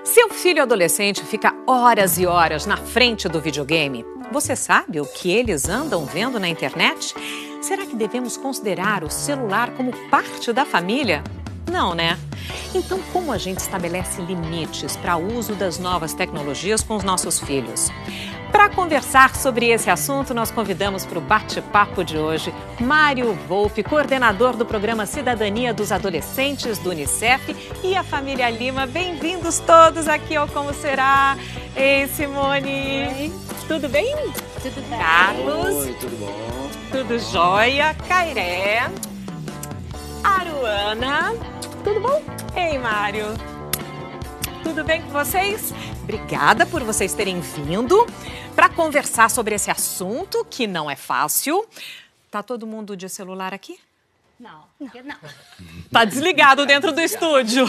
Seu filho adolescente fica horas e horas na frente do videogame. Você sabe o que eles andam vendo na internet? Será que devemos considerar o celular como parte da família? Não, né? Então, como a gente estabelece limites para o uso das novas tecnologias com os nossos filhos? Para conversar sobre esse assunto, nós convidamos para o bate-papo de hoje Mário Volpi, coordenador do programa Cidadania dos Adolescentes do Unicef, e a família Lima. Bem-vindos todos aqui ao Como Será. Ei, Simone. Oi. Tudo bem? Tudo bem. Carlos. Oi, tudo bom? Tudo jóia. Cairé. Aruana. Tudo bom? Ei, Mário. Tudo bem com vocês? Obrigada por vocês terem vindo para conversar sobre esse assunto que não é fácil. Tá todo mundo de celular aqui? Não. Tá desligado dentro do estúdio.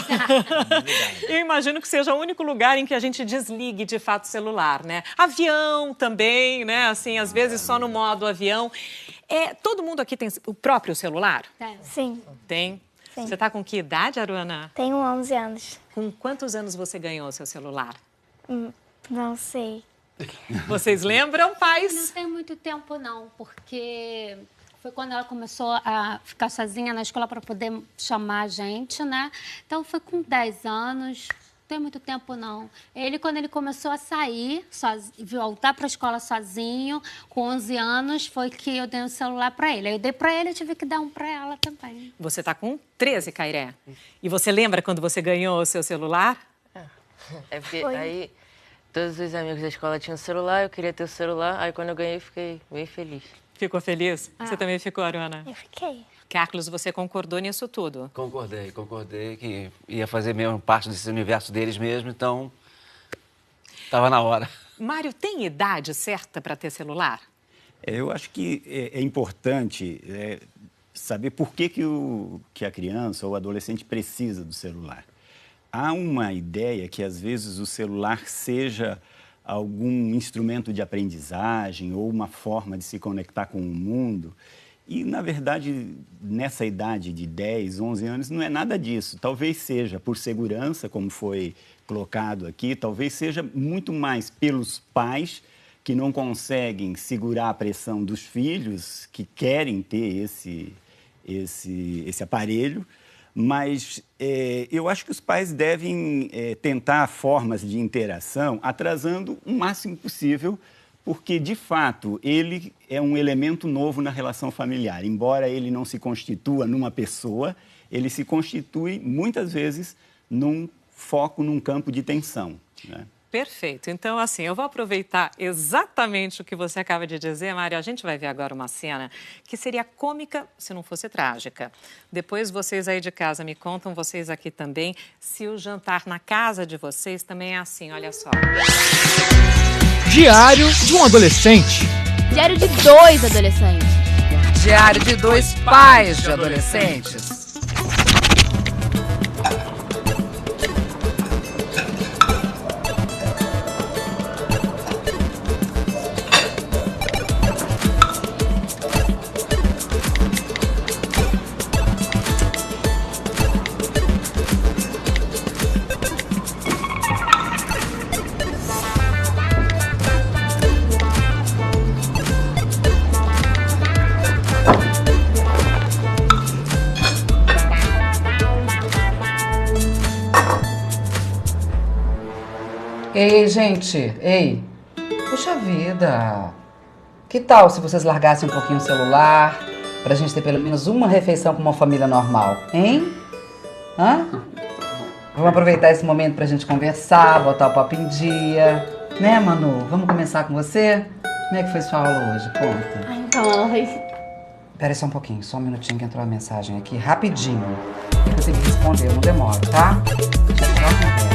Eu imagino que seja o único lugar em que a gente desligue de fato o celular, né? Avião também, né? Assim, às vezes só no modo avião. Todo mundo aqui tem o próprio celular? Sim, Tem. Sim. Você tá com que idade, Aruana? tenho 11 anos. Com quantos anos você ganhou o seu celular? Não sei. Vocês lembram, Não pais? tem muito tempo, não, porque foi quando ela começou a ficar sozinha na escola para poder chamar a gente, né? Então, foi com 10 anos, não tem muito tempo, não. Quando ele começou a sair, voltar para a escola sozinho, com 11 anos, foi que eu dei um celular para ele. Aí eu dei para ele, eu tive que dar um para ela também. Você tá com 13, Cairé. E você lembra quando você ganhou o seu celular? É porque Foi. aí todos os amigos da escola tinham celular, eu queria ter o celular, aí quando eu ganhei fiquei bem feliz. Ficou feliz? Você também ficou, Aruana? Eu fiquei. Carlos, você concordou nisso tudo? Concordei que ia fazer mesmo parte desse universo deles mesmo, então estava na hora. Mário, tem idade certa para ter celular? Eu acho que é importante saber por que a criança ou o adolescente precisa do celular. Há uma ideia que, às vezes, o celular seja algum instrumento de aprendizagem ou uma forma de se conectar com o mundo. E, na verdade, nessa idade de 10, 11 anos, não é nada disso. Talvez seja por segurança, como foi colocado aqui, talvez seja muito mais pelos pais que não conseguem segurar a pressão dos filhos, que querem ter esse aparelho. Mas eu acho que os pais devem tentar formas de interação atrasando o máximo possível, porque, de fato, ele é um elemento novo na relação familiar. Embora ele não se constitua numa pessoa, ele se constitui, muitas vezes, num foco, num campo de tensão, né? Perfeito. Então, assim, eu vou aproveitar exatamente o que você acaba de dizer, Mário. A gente vai ver agora uma cena que seria cômica se não fosse trágica. Depois, vocês aí de casa me contam, vocês aqui também, se o jantar na casa de vocês também é assim, olha só. Diário de um adolescente. Diário de 2 adolescentes. Diário de 2 pais de adolescentes. Ei, gente, ei. Puxa vida. Que tal se vocês largassem um pouquinho o celular pra gente ter pelo menos uma refeição com uma família normal, hein? Hã? Vamos aproveitar esse momento pra gente conversar, botar o papo em dia. Né, Manu? Vamos começar com você? Como é que foi sua aula hoje? Conta. Então, ela vai... Pera aí só um pouquinho, só um minutinho que entrou uma mensagem aqui, rapidinho. Eu tenho que responder, eu não demoro, tá? A gente já conversa.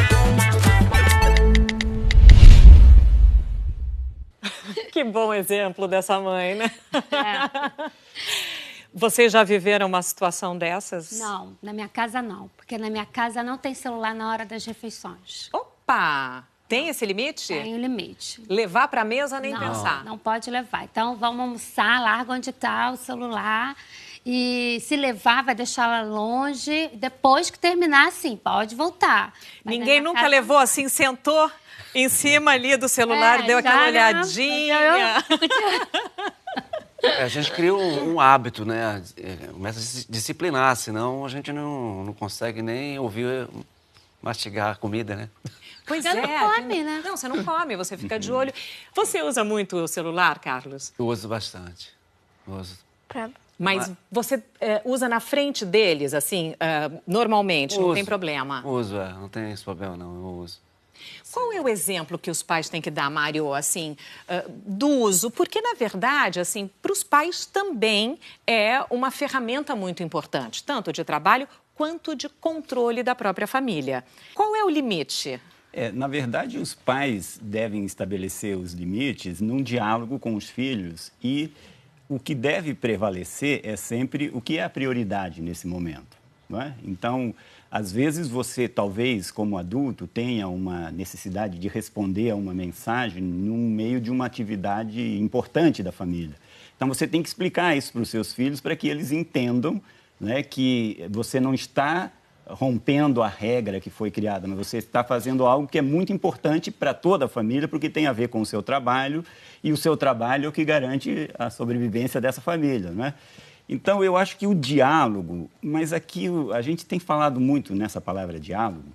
Que bom exemplo dessa mãe, né? Vocês já viveram uma situação dessas? Não, na minha casa não, porque na minha casa não tem celular na hora das refeições. Opa! Tem esse limite? Tem um limite. Levar pra mesa nem Não, pensar. não pode levar. Então, vamos almoçar, larga onde está o celular E se levar, vai deixar ela longe. Depois que terminar, sim, pode voltar. Mas Ninguém na nunca casa- levou assim, sentou em cima ali do celular, deu aquela já, olhadinha. A gente cria um hábito, né? Começa a se disciplinar, senão a gente não consegue nem ouvir mastigar a comida, né? Pois Você não come, né? Não, você não come, você fica de olho. Você usa muito o celular, Carlos? Eu uso bastante. Uso. Mas você usa na frente deles, assim, normalmente, não tem problema? Uso, não tem esse problema, não. Eu uso. Qual é o exemplo que os pais têm que dar, Mário, assim, do uso? Porque, na verdade, assim, para os pais também é uma ferramenta muito importante, tanto de trabalho quanto de controle da própria família. Qual é o limite? Na verdade, os pais devem estabelecer os limites num diálogo com os filhos e o que deve prevalecer é sempre o que é a prioridade nesse momento, não é? Então, às vezes você, talvez, como adulto, tenha uma necessidade de responder a uma mensagem no meio de uma atividade importante da família. Então, você tem que explicar isso para os seus filhos para que eles entendam, né, que você não está rompendo a regra que foi criada, mas você está fazendo algo que é muito importante para toda a família, porque tem a ver com o seu trabalho, e o seu trabalho é o que garante a sobrevivência dessa família, né? Então, eu acho que o diálogo, mas aqui a gente tem falado muito nessa palavra diálogo,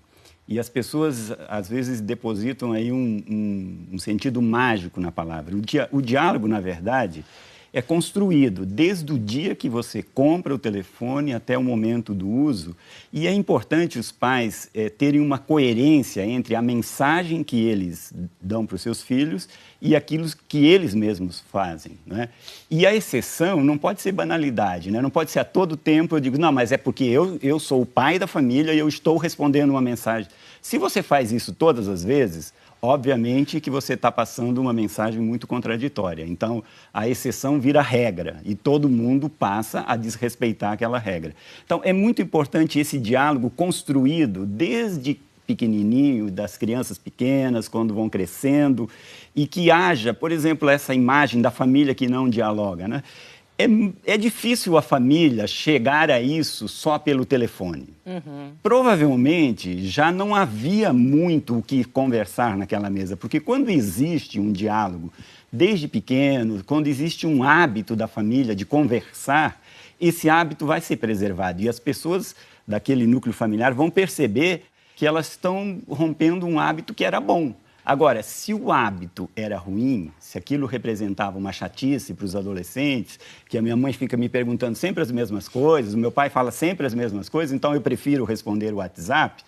e as pessoas, às vezes, depositam aí um sentido mágico na palavra. O diálogo, na verdade, é construído desde o dia que você compra o telefone até o momento do uso. E é importante os pais terem uma coerência entre a mensagem que eles dão para os seus filhos e aquilo que eles mesmos fazem, né? E a exceção não pode ser banalidade, né? Não pode ser a todo tempo eu digo, não, mas é porque eu sou o pai da família e eu estou respondendo uma mensagem. Se você faz isso todas as vezes, obviamente que você está passando uma mensagem muito contraditória. Então, a exceção vira regra e todo mundo passa a desrespeitar aquela regra. Então, é muito importante esse diálogo construído desde pequenininho, das crianças pequenas, quando vão crescendo, e que haja, por exemplo, essa imagem da família que não dialoga, né? É difícil a família chegar a isso só pelo telefone. Provavelmente já não havia muito o que conversar naquela mesa, porque quando existe um diálogo, desde pequeno, quando existe um hábito da família de conversar, esse hábito vai ser preservado. E as pessoas daquele núcleo familiar vão perceber que elas estão rompendo um hábito que era bom. Agora, se o hábito era ruim, se aquilo representava uma chatice para os adolescentes, que a minha mãe fica me perguntando sempre as mesmas coisas, o meu pai fala sempre as mesmas coisas, então eu prefiro responder o WhatsApp.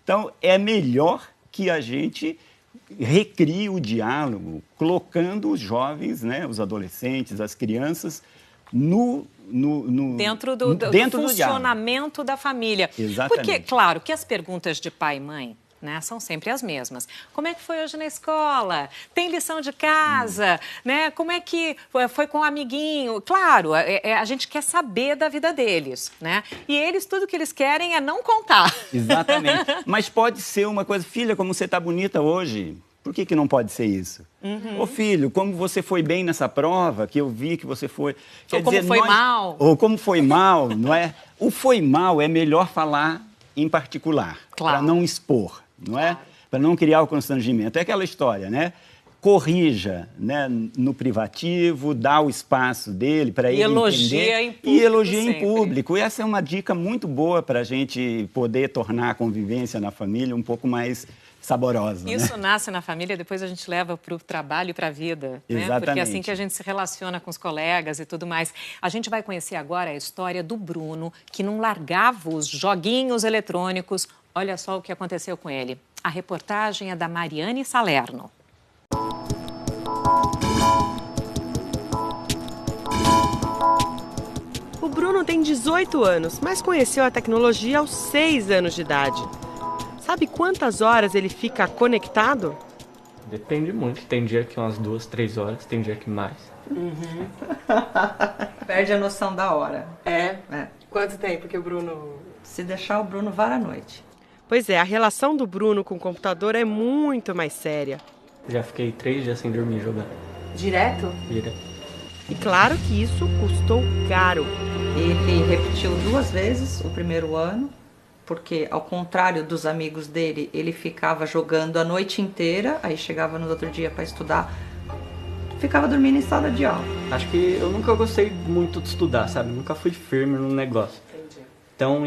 Então, é melhor que a gente recrie o diálogo, colocando os jovens, né, os adolescentes, as crianças, dentro do funcionamento da família. Exatamente. Porque, claro, que as perguntas de pai e mãe, né, são sempre as mesmas. Como é que foi hoje na escola? Tem lição de casa? Né? Como é que foi com o amiguinho? Claro, a gente quer saber da vida deles, né? E eles, tudo que eles querem é não contar. Exatamente. Mas pode ser uma coisa, filha, como você está bonita hoje. Por que não pode ser isso? Ô filho, como você foi bem nessa prova, que eu vi que você foi... Ou como foi mal. Ou como foi mal, não é? O foi mal é melhor falar em particular, claro, para não expor, não é? Para não criar o constrangimento. É aquela história, né? Corrija, né, no privativo, dá o espaço dele para ele elogia entender. em público. E elogia sempre. em público. E essa é uma dica muito boa para a gente poder tornar a convivência na família um pouco mais saborosa. Isso né? nasce na família, depois a gente leva para o trabalho e para a vida. Né? Exatamente. Porque é assim que a gente se relaciona com os colegas e tudo mais. A gente vai conhecer agora a história do Bruno, que não largava os joguinhos eletrônicos. Olha só o que aconteceu com ele. A reportagem é da Mariane Salerno. O Bruno tem 18 anos, mas conheceu a tecnologia aos 6 anos de idade. Sabe quantas horas ele fica conectado? Depende muito. Tem dia que umas 2, 3 horas, tem dia que mais. Perde a noção da hora. É? Quanto tempo que o Bruno... Se deixar, o Bruno vara a noite. Pois é, a relação do Bruno com o computador é muito mais séria. Já fiquei 3 dias sem dormir jogando. Direto? Direto. E claro que isso custou caro. Ele repetiu 2 vezes o primeiro ano, porque ao contrário dos amigos dele, ele ficava jogando a noite inteira, aí chegava no outro dia para estudar, ficava dormindo em sala de aula. Acho que eu nunca gostei muito de estudar, sabe? Nunca fui firme no negócio. Então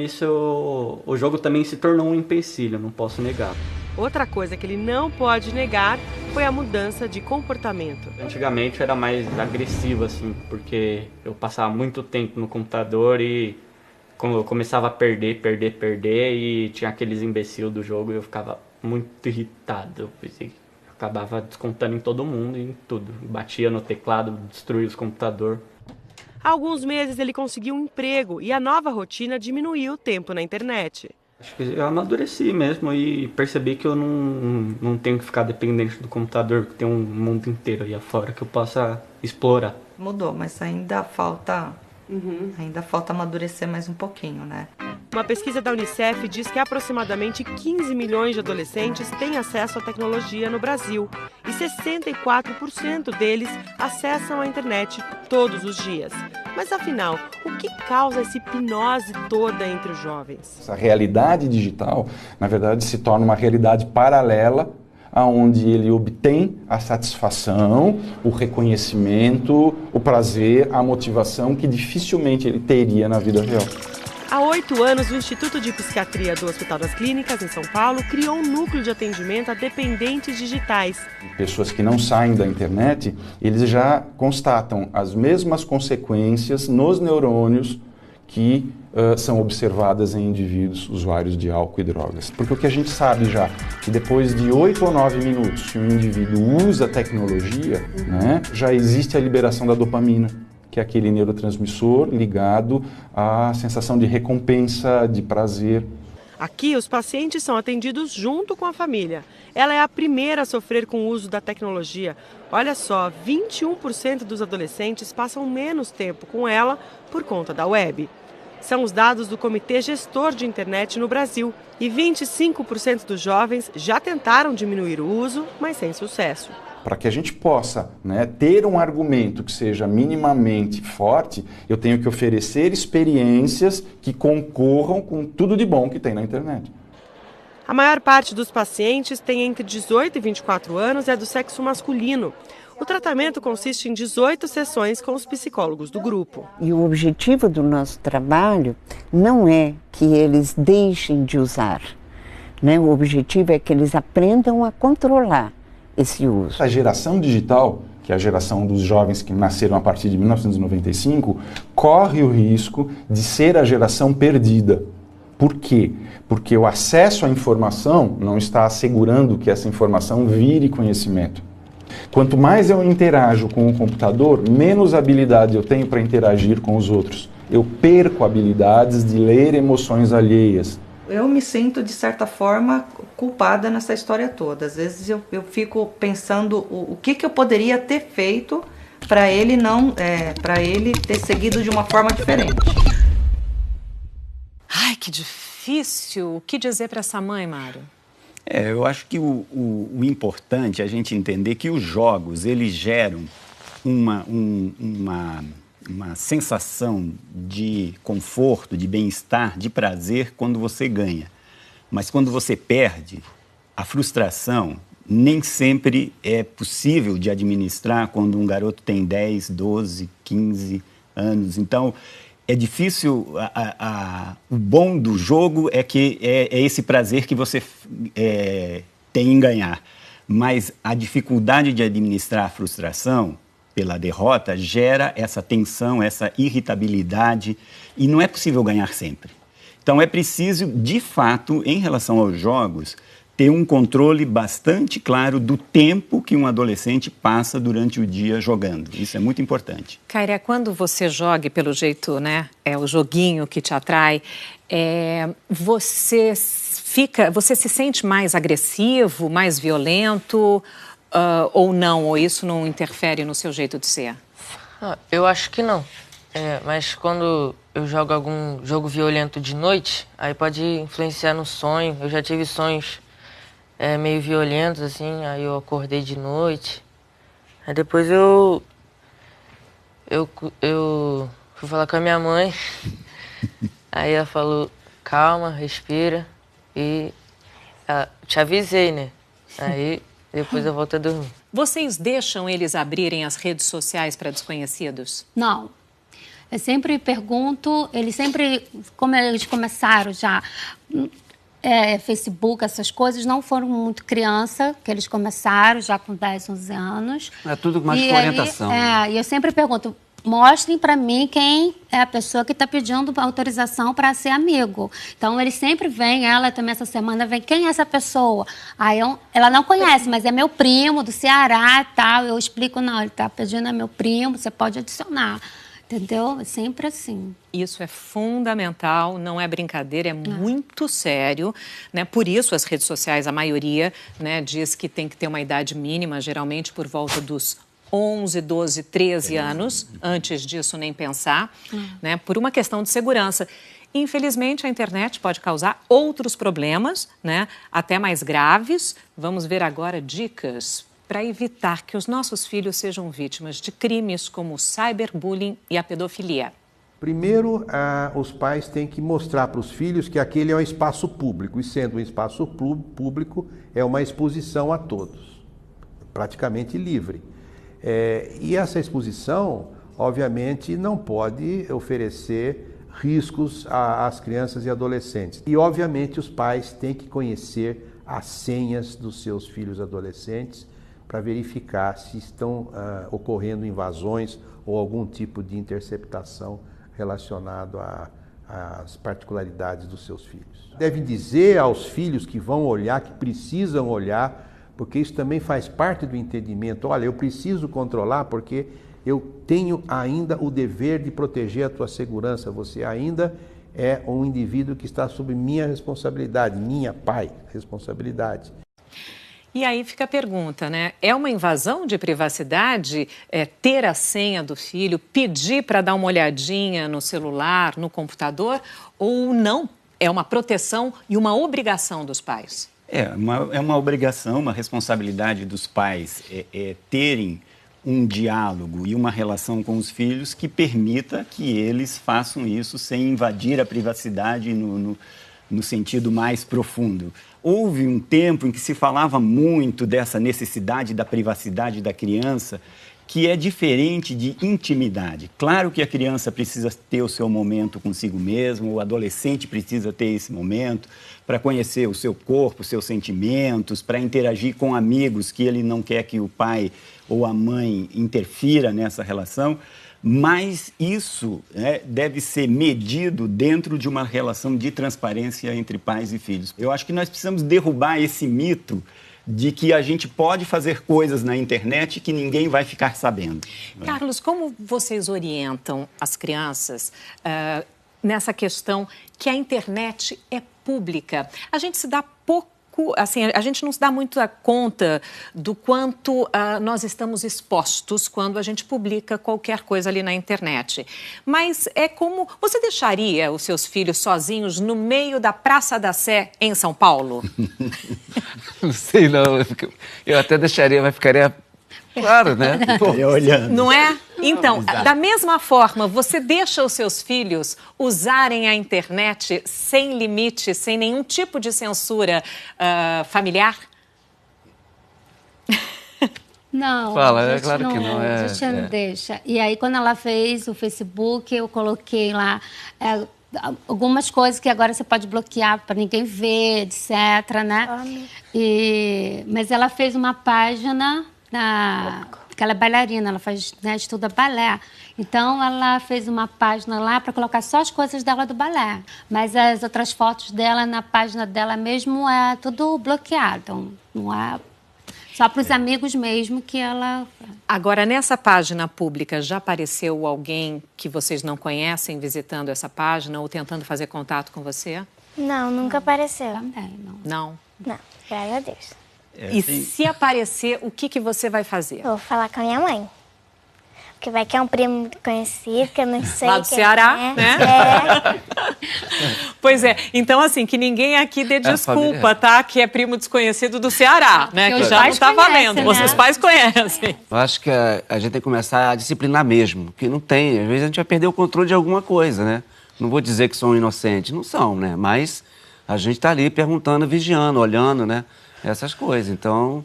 o jogo também se tornou um empecilho, não posso negar. Outra coisa que ele não pode negar foi a mudança de comportamento. Antigamente eu era mais agressivo, assim, porque eu passava muito tempo no computador e quando eu começava a perder e tinha aqueles imbecil do jogo e eu ficava muito irritado. Eu acabava descontando em todo mundo e em tudo. Batia no teclado, destruía os computadores. Há alguns meses ele conseguiu um emprego e a nova rotina diminuiu o tempo na internet. Acho que eu amadureci mesmo e percebi que eu não tenho que ficar dependente do computador, que tem um mundo inteiro aí afora que eu possa explorar. Mudou, mas ainda falta amadurecer mais um pouquinho, né? Uma pesquisa da Unicef diz que aproximadamente 15 milhões de adolescentes têm acesso à tecnologia no Brasil e 64% deles acessam a internet todos os dias. Mas afinal, o que causa essa hipnose toda entre os jovens? Essa realidade digital, na verdade, se torna uma realidade paralela onde ele obtém a satisfação, o reconhecimento, o prazer, a motivação que dificilmente ele teria na vida real. Há 8 anos, o Instituto de Psiquiatria do Hospital das Clínicas, em São Paulo, criou um núcleo de atendimento a dependentes digitais. Pessoas que não saem da internet, eles já constatam as mesmas consequências nos neurônios que são observadas em indivíduos usuários de álcool e drogas. Porque o que a gente sabe já, que depois de 8 ou 9 minutos que o indivíduo usa a tecnologia, né, já existe a liberação da dopamina, que é aquele neurotransmissor ligado à sensação de recompensa, de prazer. Aqui, os pacientes são atendidos junto com a família. Ela é a primeira a sofrer com o uso da tecnologia. Olha só, 21% dos adolescentes passam menos tempo com ela por conta da web. São os dados do Comitê Gestor de Internet no Brasil. E 25% dos jovens já tentaram diminuir o uso, mas sem sucesso. Para que a gente possa, né, ter um argumento que seja minimamente forte, eu tenho que oferecer experiências que concorram com tudo de bom que tem na internet. A maior parte dos pacientes tem entre 18 e 24 anos e é do sexo masculino. O tratamento consiste em 18 sessões com os psicólogos do grupo. E o objetivo do nosso trabalho não é que eles deixem de usar, né? O objetivo é que eles aprendam a controlar esse uso. A geração digital, que é a geração dos jovens que nasceram a partir de 1995, corre o risco de ser a geração perdida. Por quê? Porque o acesso à informação não está assegurando que essa informação vire conhecimento. Quanto mais eu interajo com o computador, menos habilidade eu tenho para interagir com os outros. Eu perco habilidades de ler emoções alheias. Eu me sinto, de certa forma, culpada nessa história toda. Às vezes eu fico pensando o que eu poderia ter feito para ele para ele ter seguido de uma forma diferente. Ai, que difícil. O que dizer para essa mãe, Mário? Eu acho que o importante é a gente entender que os jogos, eles geram uma sensação de conforto, de bem-estar, de prazer quando você ganha. Mas quando você perde, a frustração nem sempre é possível de administrar quando um garoto tem 10, 12, 15 anos. Então, é difícil, o bom do jogo é que é esse prazer que você tem em ganhar. Mas a dificuldade de administrar a frustração pela derrota gera essa tensão, essa irritabilidade, e não é possível ganhar sempre. Então é preciso, de fato, em relação aos jogos, ter um controle bastante claro do tempo que um adolescente passa durante o dia jogando. Isso é muito importante. Kaira, quando você joga, pelo jeito, né, é o joguinho que te atrai, você se sente mais agressivo, mais violento, ou não? Ou isso não interfere no seu jeito de ser? Eu acho que não. Mas quando eu jogo algum jogo violento de noite, aí pode influenciar no sonho. Eu já tive sonhos meio violentos, assim, aí eu acordei de noite. Aí depois eu Fui falar com a minha mãe. Aí ela falou, calma, respira. E te avisei, né? Aí depois eu volto a dormir. Vocês deixam eles abrirem as redes sociais para desconhecidos? Não. Eu sempre pergunto, eles sempre, como eles começaram já, Facebook, essas coisas, não foram muito criança, que eles começaram já com 10, 11 anos. É tudo mais com orientação. E eu sempre pergunto, mostrem para mim quem é a pessoa que está pedindo autorização para ser amigo. Então, eles sempre vêm, ela também essa semana vem, quem é essa pessoa? Aí ela não conhece, mas é meu primo do Ceará e tal. Eu explico, não, ele está pedindo, é meu primo, você pode adicionar. Entendeu? É sempre assim. Isso é fundamental, não é brincadeira, é muito sério, né? Por isso as redes sociais, a maioria, né, diz que tem que ter uma idade mínima, geralmente por volta dos 11, 12, 13 anos. Antes disso, nem pensar, né? Por uma questão de segurança. Infelizmente, a internet pode causar outros problemas, né? Até mais graves. Vamos ver agora dicas para evitar que os nossos filhos sejam vítimas de crimes como o cyberbullying e a pedofilia. Primeiro, os pais têm que mostrar para os filhos que aquele é um espaço público, e sendo um espaço público, é uma exposição a todos, praticamente livre. E essa exposição, obviamente, não pode oferecer riscos às crianças e adolescentes. E, obviamente, os pais têm que conhecer as senhas dos seus filhos adolescentes para verificar se estão ocorrendo invasões ou algum tipo de interceptação relacionado às particularidades dos seus filhos. Devem dizer aos filhos que vão olhar, que precisam olhar, porque isso também faz parte do entendimento. Olha, eu preciso controlar porque eu tenho ainda o dever de proteger a tua segurança. Você ainda é um indivíduo que está sob minha responsabilidade, minha, pai, responsabilidade. E aí fica a pergunta, né? É uma invasão de privacidade ter a senha do filho, pedir para dar uma olhadinha no celular, no computador, ou não? É uma proteção e uma obrigação dos pais? É uma obrigação, uma responsabilidade dos pais terem um diálogo e uma relação com os filhos que permita que eles façam isso sem invadir a privacidade no sentido mais profundo. Houve um tempo em que se falava muito dessa necessidade da privacidade da criança, que é diferente de intimidade. Claro que a criança precisa ter o seu momento consigo mesmo, o adolescente precisa ter esse momento para conhecer o seu corpo, os seus sentimentos, para interagir com amigos que ele não quer que o pai ou a mãe interfira nessa relação. Mas isso deve ser medido dentro de uma relação de transparência entre pais e filhos. Eu acho que nós precisamos derrubar esse mito de que a gente pode fazer coisas na internet que ninguém vai ficar sabendo. Carlos, como vocês orientam as crianças nessa questão que a internet é pública? A gente se dá pouco, assim, a gente não se dá muito conta do quanto nós estamos expostos quando a gente publica qualquer coisa ali na internet. Mas é como... Você deixaria os seus filhos sozinhos no meio da Praça da Sé, em São Paulo? Não sei, não. Eu até deixaria, mas ficaria... Claro, né? Olhando. Não é? Então, da mesma forma, você deixa os seus filhos usarem a internet sem limite, sem nenhum tipo de censura familiar? Não, Fala, é claro que não. A gente não deixa. E aí, quando ela fez o Facebook, eu coloquei lá algumas coisas que agora você pode bloquear para ninguém ver, etc, né? Mas ela fez uma página... Porque ela é bailarina, ela estuda balé. Então, ela fez uma página lá para colocar só as coisas dela do balé. Mas as outras fotos dela na página dela mesmo é tudo bloqueado. Então, não é só para os amigos mesmo que ela... Agora, nessa página pública, já apareceu alguém que vocês não conhecem visitando essa página ou tentando fazer contato com você? Não, nunca apareceu. Também, não. Não? Não, graças a Deus. E se aparecer, o que você vai fazer? Eu vou falar com a minha mãe. Que vai que é um primo conhecido, que eu não sei Lá do quem Ceará, é. né? Pois é. Então, assim, que ninguém aqui dê desculpa, família. tá? Que é primo desconhecido do Ceará, né? Porque Que os já não pais tá conhecem, valendo. né? Os pais conhecem. Eu acho que a gente tem que começar a disciplinar mesmo, que não tem. Às vezes a gente vai perder o controle de alguma coisa, né? Não vou dizer que são inocentes, não são, né? Mas a gente está ali perguntando, vigiando, olhando, né? Essas coisas. Então,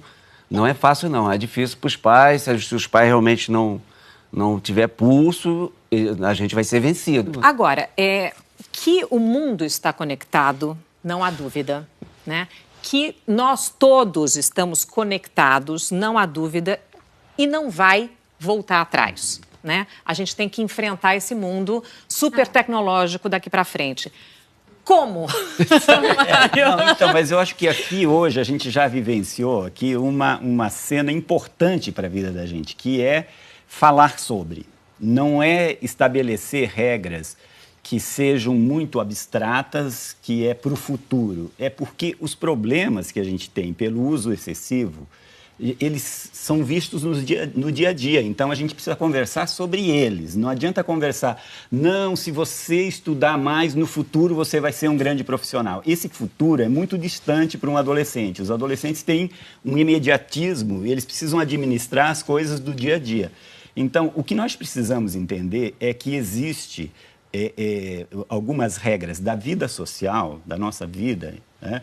não é fácil, não. É difícil para os pais. Se os pais realmente não tiver pulso, a gente vai ser vencido. Agora, que o mundo está conectado, não há dúvida, né? Que nós todos estamos conectados, não há dúvida, e não vai voltar atrás, né? A gente tem que enfrentar esse mundo super tecnológico daqui para frente. Como? Então, mas eu acho que aqui hoje a gente já vivenciou aqui uma cena importante para a vida da gente, que é falar sobre. Não é estabelecer regras que sejam muito abstratas, que é para o futuro. É porque os problemas que a gente tem pelo uso excessivo, eles são vistos no dia a dia. Então, a gente precisa conversar sobre eles. Não adianta conversar, não, se você estudar mais, no futuro você vai ser um grande profissional. Esse futuro é muito distante para um adolescente. Os adolescentes têm um imediatismo, eles precisam administrar as coisas do dia a dia. Então, o que nós precisamos entender é que existe algumas regras da vida social, da nossa vida, né,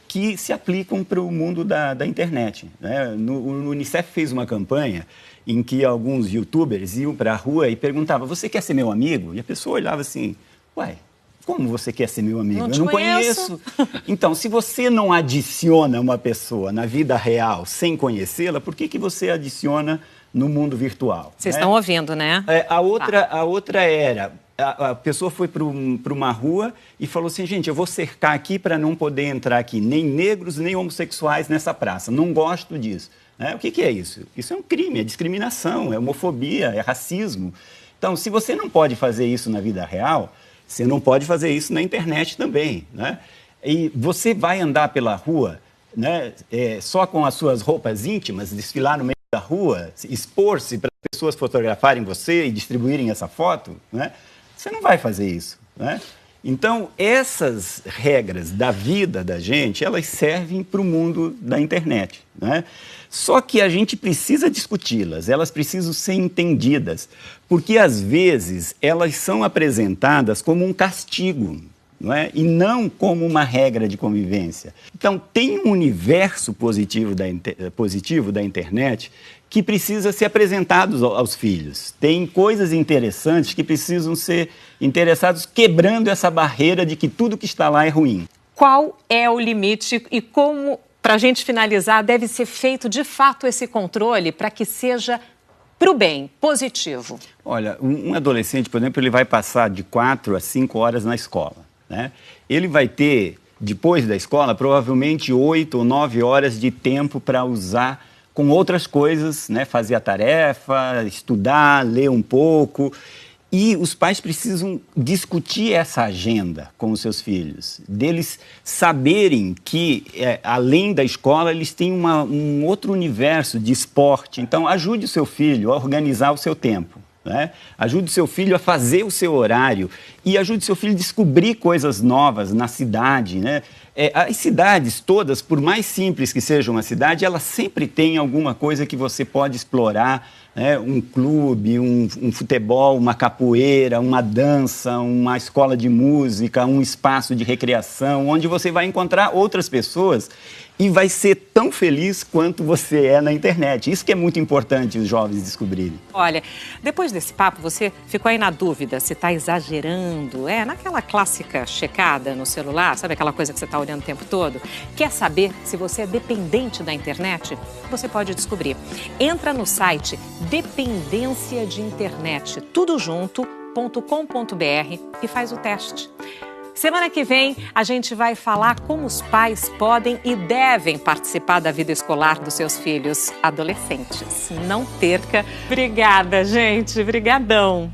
que se aplicam para o mundo da internet, né? O Unicef fez uma campanha em que alguns youtubers iam para a rua e perguntavam, você quer ser meu amigo? E a pessoa olhava assim, ué, como você quer ser meu amigo? Eu não conheço. Então, se você não adiciona uma pessoa na vida real sem conhecê-la, por que você adiciona no mundo virtual? Vocês estão ouvindo, né? A outra era... A pessoa foi para uma rua e falou assim, gente, eu vou cercar aqui para não poder entrar aqui nem negros, nem homossexuais nessa praça. Não gosto disso. O que é isso? Isso é um crime, é discriminação, é homofobia, é racismo. Então, se você não pode fazer isso na vida real, você não pode fazer isso na internet também, né? E você vai andar pela rua, né, só com as suas roupas íntimas, desfilar no meio da rua, expor-se para as pessoas fotografarem você e distribuírem essa foto, né? Você não vai fazer isso, né? Então, essas regras da vida da gente, elas servem para o mundo da internet, né? Só que a gente precisa discuti-las, elas precisam ser entendidas, porque às vezes elas são apresentadas como um castigo, não é? E não como uma regra de convivência. Então, tem um universo positivo da internet que precisa ser apresentado aos filhos. Tem coisas interessantes que precisam ser interessados, quebrando essa barreira de que tudo que está lá é ruim. Qual é o limite e como, para a gente finalizar, deve ser feito de fato esse controle para que seja para o bem, positivo? Olha, um adolescente, por exemplo, ele vai passar de 4 a 5 horas na escola, né? Ele vai ter, depois da escola, provavelmente 8 ou 9 horas de tempo para usar com outras coisas, né? Fazer a tarefa, estudar, ler um pouco. E os pais precisam discutir essa agenda com os seus filhos, deles saberem que, além da escola, eles têm um outro universo de esporte. Então, ajude o seu filho a organizar o seu tempo, né? Ajude o seu filho a fazer o seu horário e ajude o seu filho a descobrir coisas novas na cidade, né? As cidades todas, por mais simples que seja uma cidade, elas sempre têm alguma coisa que você pode explorar, né? Um clube, um futebol, uma capoeira, uma dança, uma escola de música, um espaço de recreação, onde você vai encontrar outras pessoas e vai ser tão feliz quanto você é na internet. Isso que é muito importante os jovens descobrirem. Olha, depois desse papo, você ficou aí na dúvida se está exagerando, naquela clássica checada no celular, sabe aquela coisa que você está olhando o tempo todo? Quer saber se você é dependente da internet? Você pode descobrir. Entra no site Dependência de Internet, tudojunto.com.br e faz o teste. Semana que vem, a gente vai falar como os pais podem e devem participar da vida escolar dos seus filhos adolescentes. Não perca. Obrigada, gente. Brigadão.